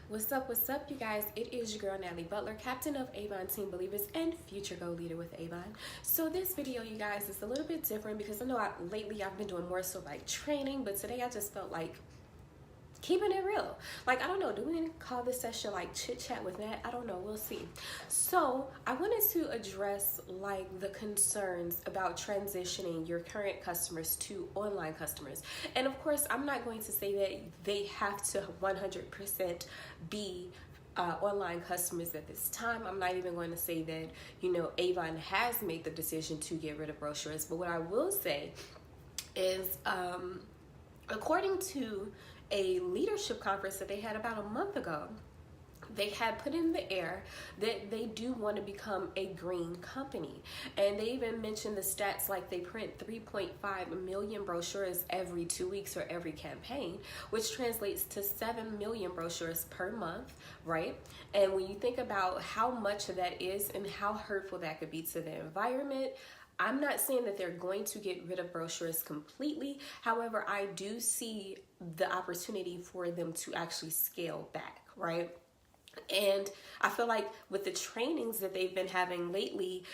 What's up, you guys? It is your girl, Natalie Butler, captain of Avon Team Believers and future Go Leader with Avon. So this video, you guys, is a little bit different because I know lately I've been doing more so like training, but today I just felt like keeping it real. Like, I don't know, do we call this session like chit chat with Nat? I don't know, we'll see. So I wanted to address like the concerns about transitioning your current customers to online customers. And of course, I'm not going to say that they have to 100% be online customers at this time. I'm not even going to say that, Avon has made the decision to get rid of brochures. But what I will say is, according to a leadership conference that they had about a month ago, they had put in the air that they do want to become a green company. And they even mentioned the stats like they print 3.5 million brochures every 2 weeks or every campaign, which translates to 7 million brochures per month, right? And when you think about how much of that is and how hurtful that could be to the environment, I'm not saying that they're going to get rid of brochures completely. However, I do see the opportunity for them to actually scale back, right? And I feel like with the trainings that they've been having lately,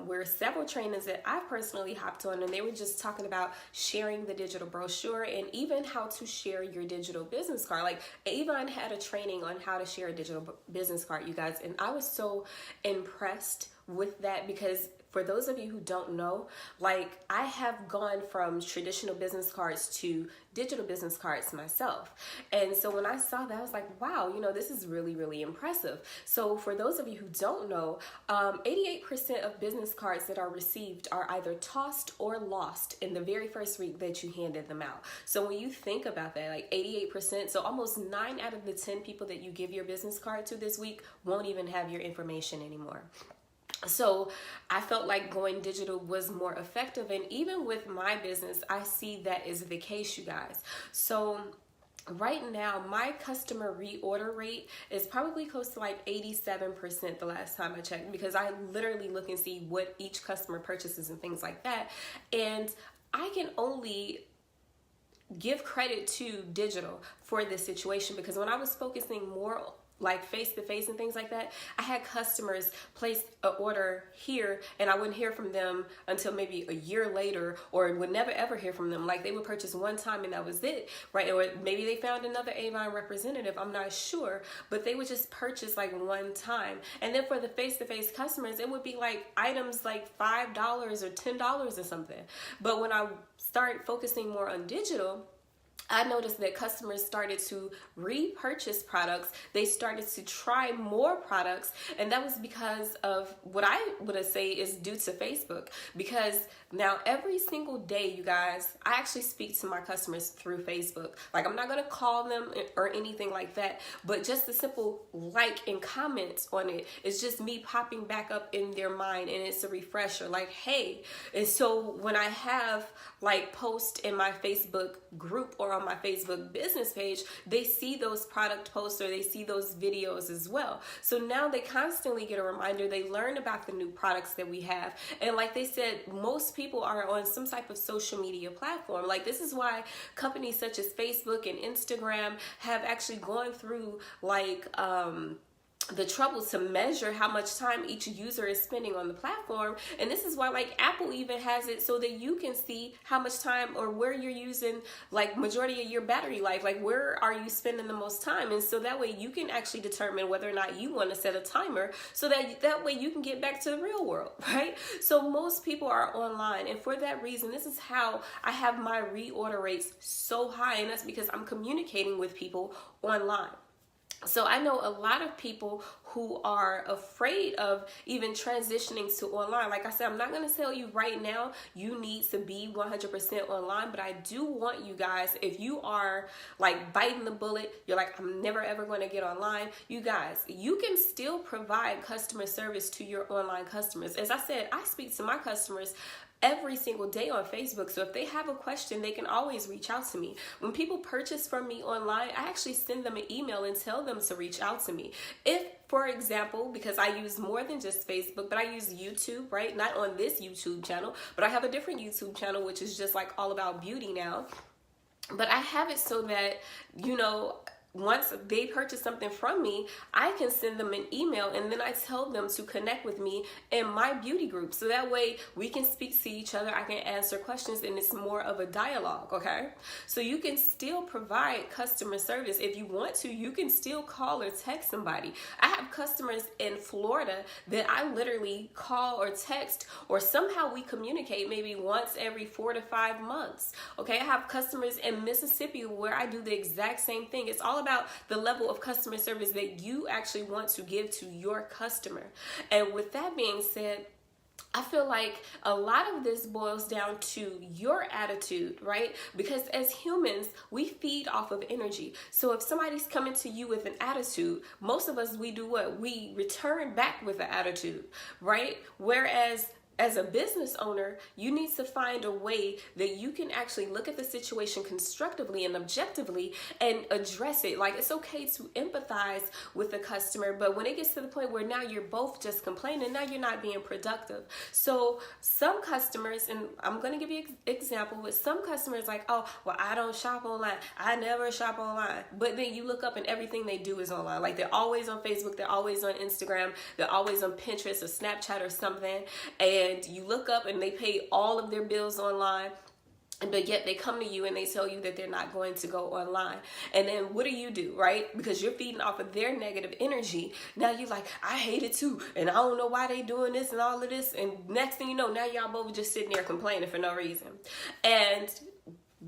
where several trainings that I personally hopped on, and they were just talking about sharing the digital brochure and even how to share your digital business card. Like Avon had a training on how to share a digital business card, you guys, and I was so impressed with that because for those of you who don't know, like I have gone from traditional business cards to digital business cards myself. And so when I saw that, I was like, wow, this is really, really impressive. So for those of you who don't know, 88% of business cards that are received are either tossed or lost in the very first week that you handed them out. So when you think about that, like 88%, so almost 9 out of the 10 people that you give your business card to this week won't even have your information anymore. So I felt like going digital was more effective. And even with my business, I see that is the case, you guys. So right now, my customer reorder rate is probably close to like 87% the last time I checked, because I literally look and see what each customer purchases and things like that. And I can only give credit to digital for this situation, because when I was focusing more like face-to-face and things like that, I had customers place an order here and I wouldn't hear from them until maybe a year later, or would never ever hear from them. Like they would purchase one time and that was it, right? Or maybe they found another Avon representative, I'm not sure, but they would just purchase like one time. And then for the face-to-face customers, it would be like items like $5 or $10 or something. But when I started focusing more on digital, I noticed that customers started to repurchase products. They started to try more products. And that was because of what I would say is due to Facebook. Because now every single day, you guys, I actually speak to my customers through Facebook. Like I'm not going to call them or anything like that. But just the simple like and comments on it is just me popping back up in their mind. And it's a refresher like, hey. And so when I have like post in my Facebook group or on my Facebook business page, they see those product posts or they see those videos as well. So now they constantly get a reminder. They learn about the new products that we have. And like they said, most people are on some type of social media platform. Like this is why companies such as Facebook and Instagram have actually gone through like the trouble to measure how much time each user is spending on the platform. And this is why like Apple even has it so that you can see how much time or where you're using like majority of your battery life, like where are you spending the most time. And so that way you can actually determine whether or not you want to set a timer so that way you can get back to the real world, right? So most people are online, and for that reason, this is how I have my reorder rates so high, and that's because I'm communicating with people online. So I know a lot of people who are afraid of even transitioning to online. Like I said, I'm not going to tell you right now you need to be 100% online, but I do want you guys, if you are like biting the bullet, you're like, I'm never ever going to get online. You guys, you can still provide customer service to your online customers. As I said, I speak to my customers every single day on Facebook. So if they have a question, they can always reach out to me. When people purchase from me online, I actually send them an email and tell them to reach out to me. If, for example, because I use more than just Facebook, but I use YouTube, right? Not on this YouTube channel, but I have a different YouTube channel, which is just like all about beauty now. But I have it so that, once they purchase something from me, I can send them an email, and then I tell them to connect with me in my beauty group. So that way we can speak to each other. I can answer questions, and it's more of a dialogue, okay? So you can still provide customer service. If you want to, you can still call or text somebody. I have customers in Florida that I literally call or text, or somehow we communicate maybe once every 4 to 5 months, okay? I have customers in Mississippi where I do the exact same thing. It's all about the level of customer service that you actually want to give to your customer. And with that being said, I feel like a lot of this boils down to your attitude, right? Because as humans, we feed off of energy. So if somebody's coming to you with an attitude, most of us, we do what? We return back with an attitude, right? Whereas as a business owner, you need to find a way that you can actually look at the situation constructively and objectively and address it. Like, it's okay to empathize with the customer, but when it gets to the point where now you're both just complaining, now you're not being productive. So some customers, and I'm going to give you an example, with some customers like, oh, well, I don't shop online. I never shop online. But then you look up and everything they do is online. Like, they're always on Facebook. They're always on Instagram. They're always on Pinterest or Snapchat or something. And you look up and they pay all of their bills online, but yet they come to you and they tell you that they're not going to go online. And then what do, right? Because you're feeding off of their negative energy. Now you're like, I hate it too, and I don't know why they doing this and all of this. And next thing you know, now y'all both just sitting there complaining for no reason. And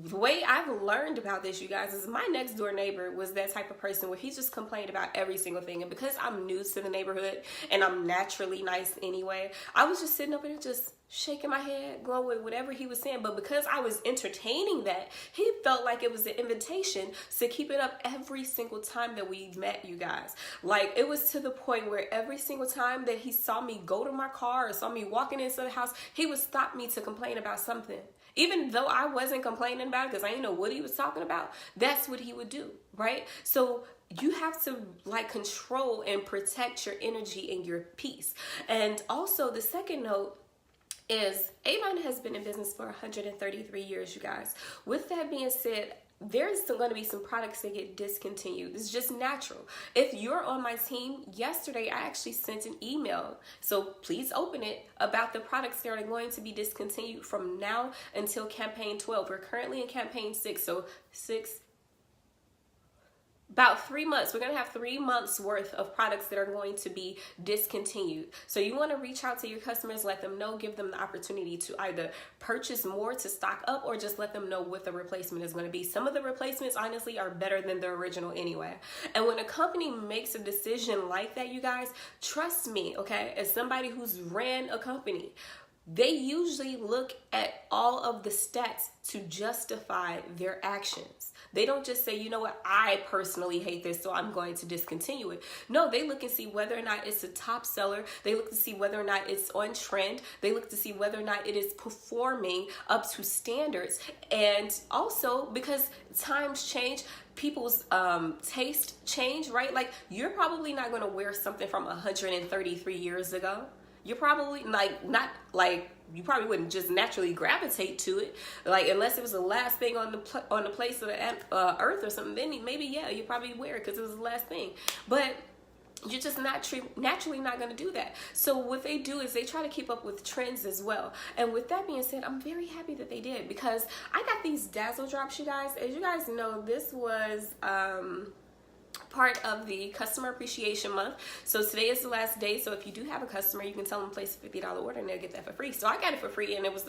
the way I've learned about this, you guys, is my next door neighbor was that type of person where he just complained about every single thing. And because I'm new to the neighborhood and I'm naturally nice anyway, I was just sitting up and just shaking my head, going with whatever he was saying. But because I was entertaining that, he felt like it was an invitation to keep it up every single time that we met, you guys. Like, it was to the point where every single time that he saw me go to my car or saw me walking into the house, he would stop me to complain about something. Even though I wasn't complaining about it because I didn't know what he was talking about, that's what he would do, right? So you have to like control and protect your energy and your peace. And also the second note is Avon has been in business for 133 years, you guys. With that being said, there's still going to be some products that get discontinued. It's just natural. If you're on my team, yesterday I actually sent an email, so please open it, about the products that are going to be discontinued from now until campaign 12. We're currently in campaign 6, so about 3 months. We're going to have 3 months worth of products that are going to be discontinued. So you want to reach out to your customers, let them know, give them the opportunity to either purchase more to stock up or just let them know what the replacement is going to be. Some of the replacements, honestly, are better than the original anyway. And when a company makes a decision like that, you guys, trust me, okay, as somebody who's ran a company, they usually look at all of the stats to justify their actions. They don't just say, you know what, I personally hate this, so I'm going to discontinue it. No, they look and see whether or not it's a top seller. They look to see whether or not it's on trend. They look to see whether or not it is performing up to standards. And also because times change, people's taste change, right? Like, you're probably not going to wear something from 133 years ago. You're probably you probably wouldn't just naturally gravitate to it, like, unless it was the last thing on the place of the earth or something. Then maybe, yeah, you probably wear it because it was the last thing. But you're just naturally not going to do that. So what they do is they try to keep up with trends as well. And with that being said, I'm very happy that they did, because I got these dazzle drops, you guys. As you guys know, this was part of the customer appreciation month. So today is the last day. So if you do have a customer, you can tell them place a $50 order and they'll get that for free. So I got it for free, and it was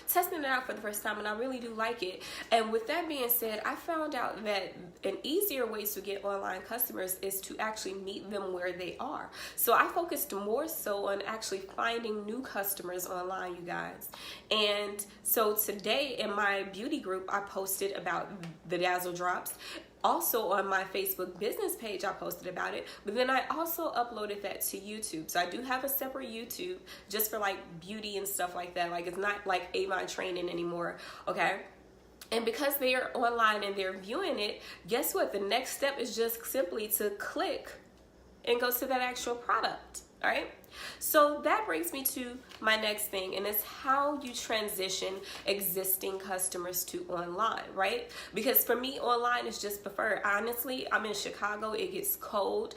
testing it out for the first time, and I really do like it. And with that being said, I found out that an easier way to get online customers is to actually meet them where they are. So I focused more so on actually finding new customers online, you guys. And so today in my beauty group, I posted about the dazzle drops. Also on my Facebook business page, I posted about it, but then I also uploaded that to YouTube. So I do have a separate YouTube just for like beauty and stuff like that. Like, it's not like Avon training anymore, okay? And because they are online and they're viewing it, guess what? The next step is just simply to click and go to that actual product. All right. So that brings me to my next thing, and it's how you transition existing customers to online, right? Because for me, online is just preferred. Honestly, I'm in Chicago. It gets cold.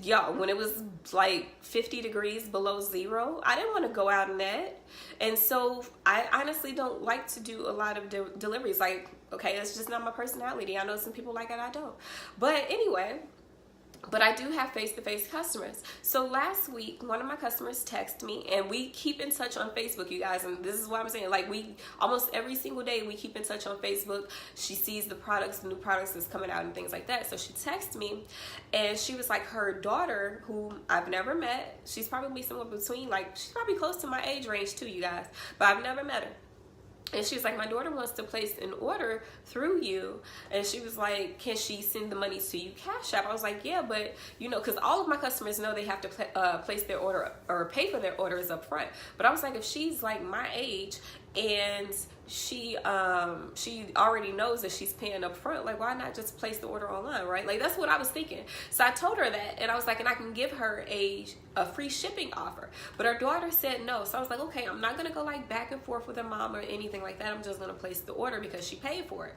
Y'all, when it was like 50 degrees below zero, I didn't want to go out in that. And so I honestly don't like to do a lot of deliveries. Like, okay, that's just not my personality. I know some people like it, I don't. But anyway, but I do have face-to-face customers. So last week, one of my customers texted me, and we keep in touch on Facebook, you guys. And this is what I'm saying. Like, we almost every single day we keep in touch on Facebook. She sees the products, the new products that's coming out and things like that. So she texted me, and she was like, her daughter, who I've never met, she's probably somewhere between, like, she's probably close to my age range too, you guys, but I've never met her. And she was like, my daughter wants to place an order through you. And she was like, can she send the money to you Cash App? I was like, yeah, but you know, because all of my customers know they have to place their order or pay for their orders up front. But I was like, if she's like my age and she already knows that she's paying up front, like, why not just place the order online, right? Like, that's what I was thinking. So I told her that, and I was like, and I can give her a free shipping offer. But her daughter said no. So I was like, okay, I'm not gonna go like back and forth with her mom or anything like that. I'm just gonna place the order because she paid for it.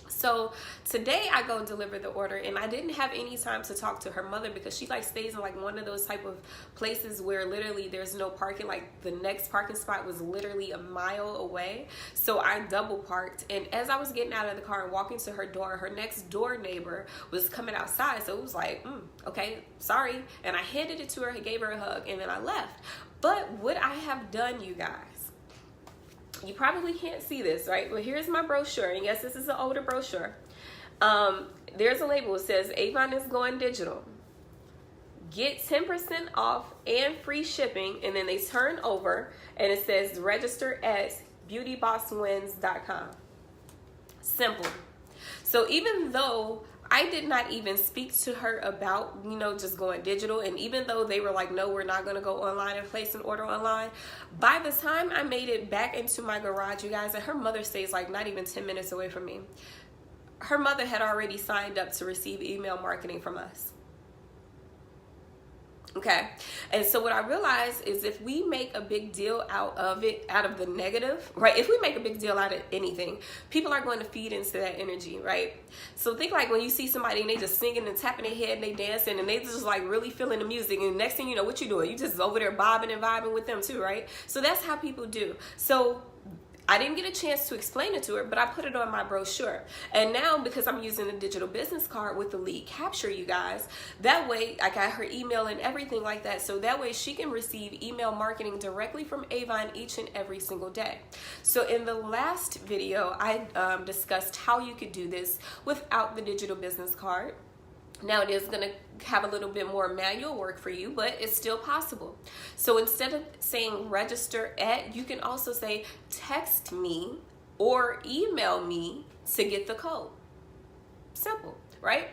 So today I go deliver the order, and I didn't have any time to talk to her mother because she like stays in like one of those type of places where literally there's no parking. Like, the next parking spot was literally a mile away. So I double parked, and as I was getting out of the car and walking to her door, her next door neighbor was coming outside. So it was like, okay, sorry. And I handed it to her, gave her a hug, and then I left. But what I have done, you guys, you probably can't see this, right? Well, here's my brochure. And yes, this is an older brochure. There's a label that says Avon is going digital. Get 10% off and free shipping. And then they turn over and it says register at beautybosswins.com. Simple. So even though I did not even speak to her about, you know, just going digital. And even though they were like, no, we're not going to go online and place an order online. By the time I made it back into my garage, you guys, and her mother stays like not even 10 minutes away from me. Her mother had already signed up to receive email marketing from us. Okay. And so what I realized is if we make a big deal out of it, out of the negative, right? If we make a big deal out of anything, people are going to feed into that energy, right? So think like when you see somebody and they just singing and tapping their head and they dancing and they just like really feeling the music, and next thing you know, what you doing? You just over there bobbing and vibing with them too, right? So that's how people do. So I didn't get a chance to explain it to her, but I put it on my brochure. And now, because I'm using a digital business card with the lead capture, you guys, that way I got her email and everything like that. So that way she can receive email marketing directly from Avon each and every single day. So in the last video, I discussed how you could do this without the digital business card. Now it is going to have a little bit more manual work for you, but it's still possible. So instead of saying register at, you can also say text me or email me to get the code. Simple, right?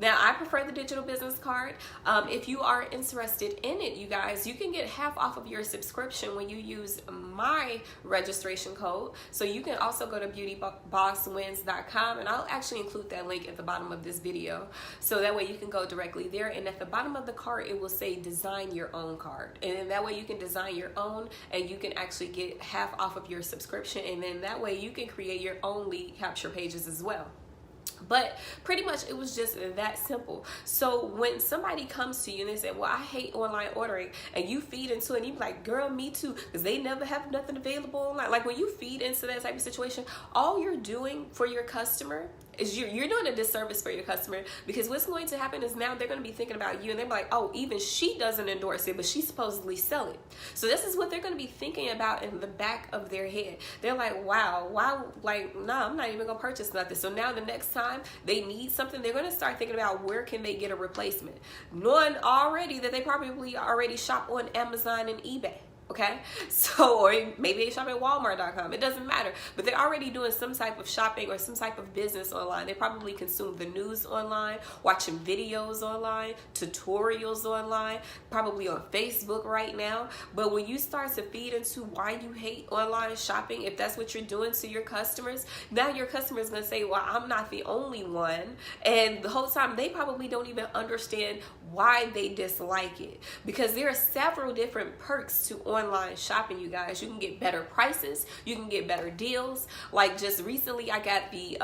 Now, I prefer the digital business card. If you are interested in it, you guys, you can get half off of your subscription when you use my registration code. So you can also go to beautybosswins.com, and I'll actually include that link at the bottom of this video. So that way you can go directly there. And at the bottom of the card, it will say design your own card. And then that way you can design your own, and you can actually get half off of your subscription. And then that way you can create your own lead capture pages as well. But pretty much it was just that simple. So when somebody comes to you and they say, well, I hate online ordering, and you feed into it and you be like, girl, me too, because they never have nothing available online. Like when you feed into that type of situation, all you're doing for your customer is you're doing a disservice for your customer, because what's going to happen is now they're going to be thinking about you and they're like, oh, even she doesn't endorse it, but she supposedly sell it. So this is what they're going to be thinking about in the back of their head. They're like, wow, like, no, I'm not even going to purchase nothing. So now the next time they need something, they're going to start thinking about where can they get a replacement, knowing already that they probably already shop on Amazon and eBay. okay? So, or maybe they shop at Walmart.com. It doesn't matter. But they're already doing some type of shopping or some type of business online. They probably consume the news online, watching videos online, tutorials online, probably on Facebook right now. But when you start to feed into why you hate online shopping, if that's what you're doing to your customers, now your customer is going to say, well, I'm not the only one. And the whole time they probably don't even understand why they dislike it, because there are several different perks to online shopping, you guys. You can get better prices, you can get better deals. Like just recently I got the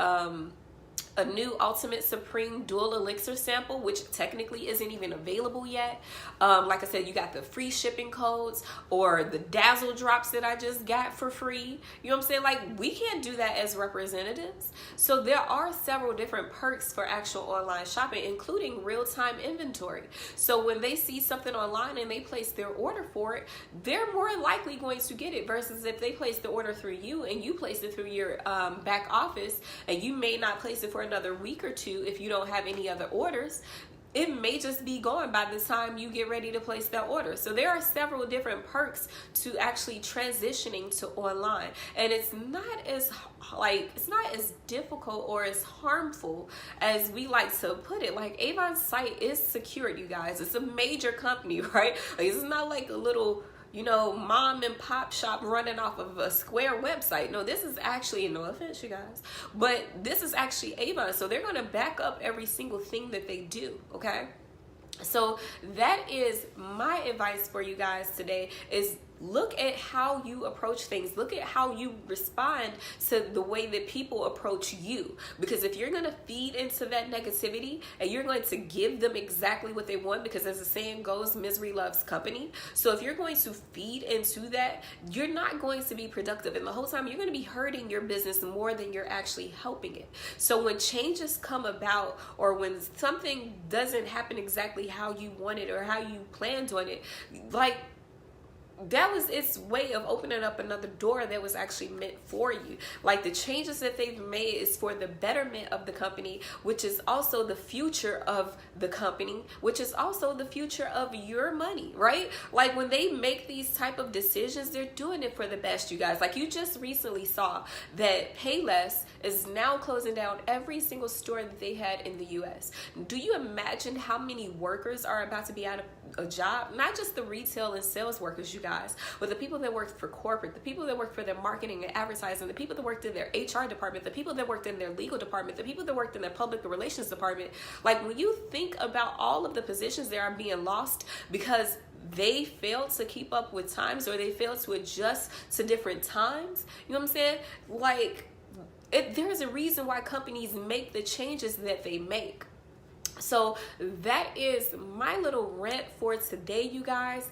a new Ultimate Supreme Dual Elixir sample, which technically isn't even available yet. Like I said, you got the free shipping codes or the Dazzle drops that I just got for free. You know what I'm saying? Like, we can't do that as representatives. So there are several different perks for actual online shopping, including real-time inventory. So when they see something online and they place their order for it, they're more likely going to get it, versus if they place the order through you and you place it through your back office, and you may not place it for another week or two if you don't have any other orders. It may just be gone by the time you get ready to place that order. So there are several different perks to actually transitioning to online, and it's not as difficult or as harmful as we like to put it. Like, Avon's site is secured, you guys. It's a major company, right? Like, it's not like a little, you know, mom and pop shop running off of a Square website. No, this is actually, no offense, you guys, but this is actually Avon. So they're going to back up every single thing that they do, okay? So that is my advice for you guys today, is look at how you approach things. Look at how you respond to the way that people approach you. Because if you're going to feed into that negativity and you're going to give them exactly what they want, because as the saying goes, misery loves company. So if you're going to feed into that, you're not going to be productive. And the whole time you're going to be hurting your business more than you're actually helping it. So when changes come about, or when something doesn't happen exactly how you want it or how you planned on it, like, that was its way of opening up another door that was actually meant for you. Like, the changes that they've made is for the betterment of the company, which is also the future of the company, which is also the future of your money, right? Like, when they make these type of decisions, they're doing it for the best, you guys. Like, you just recently saw that Payless is now closing down every single store that they had in the US. Do you imagine how many workers are about to be out of a job? Not just the retail and sales workers, you guys, but the people that worked for corporate, the people that worked for their marketing and advertising, the people that worked in their HR department, the people that worked in their legal department, the people that worked in their public relations department. Like, when you think about all of the positions that are being lost because they failed to keep up with times, or they failed to adjust to different times, you know what I'm saying? Like, there's a reason why companies make the changes that they make. So that is my little rant for today, you guys.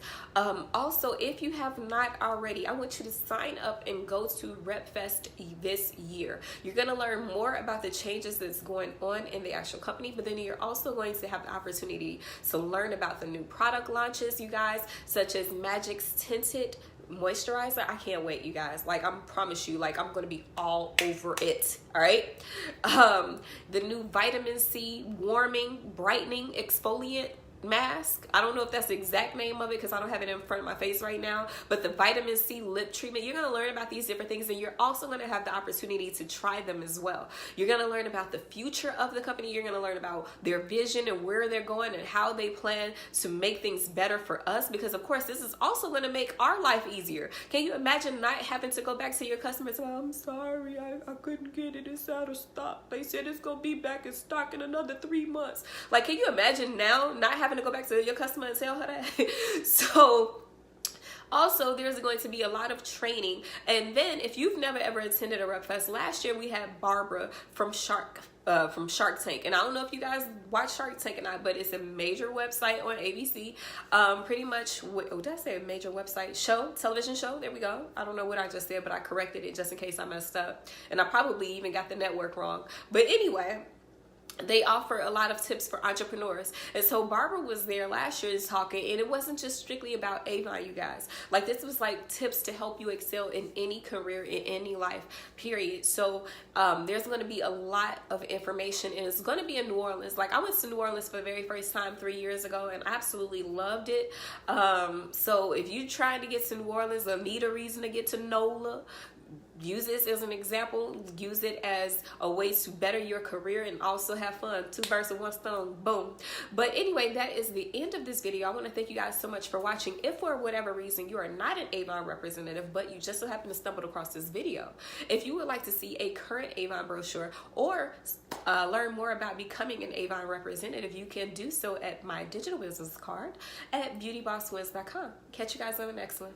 Also, if you have not already, I want you to sign up and go to RepFest this year. You're going to learn more about the changes that's going on in the actual company, but then you're also going to have the opportunity to learn about the new product launches, you guys, such as Magic's Tinted Moisturizer. I can't wait, you guys. Like, I promise you, like, I'm gonna be all over it. All right. The new vitamin C warming brightening exfoliant mask. I don't know if that's the exact name of it because I don't have it in front of my face right now, but the vitamin C lip treatment. You're going to learn about these different things, and you're also going to have the opportunity to try them as well. You're going to learn about the future of the company. You're going to learn about their vision and where they're going and how they plan to make things better for us, because of course this is also going to make our life easier. Can you imagine not having to go back to your customers? Oh, I'm sorry, I couldn't get it, it's out of stock. They said it's going to be back in stock in another 3 months. Like, can you imagine now not having to go back to your customer and tell her that? So also, there's going to be a lot of training. And then if you've never ever attended a RepFest, last year we had Barbara from Shark Tank, and I don't know if you guys watch Shark Tank or not, but it's a major website on ABC. Pretty much, did I say a major website? Television show, there we go. I don't know what I just said, but I corrected it just in case I messed up, and I probably even got the network wrong. But anyway, they offer a lot of tips for entrepreneurs. And so Barbara was there last year talking, and it wasn't just strictly about Avon, you guys. Like, this was like tips to help you excel in any career, in any life, period. So there's going to be a lot of information, and it's going to be in New Orleans. Like, I went to New Orleans for the very first time 3 years ago, and I absolutely loved it. So if you're trying to get to New Orleans or need a reason to get to NOLA, use this as an example. Use it as a way to better your career and also have fun. 2 birds with 1 stone. Boom. But anyway, that is the end of this video. I want to thank you guys so much for watching. If for whatever reason you are not an Avon representative, but you just so happen to stumble across this video, if you would like to see a current Avon brochure or learn more about becoming an Avon representative, you can do so at my digital business card at beautybosswiz.com. Catch you guys on the next one.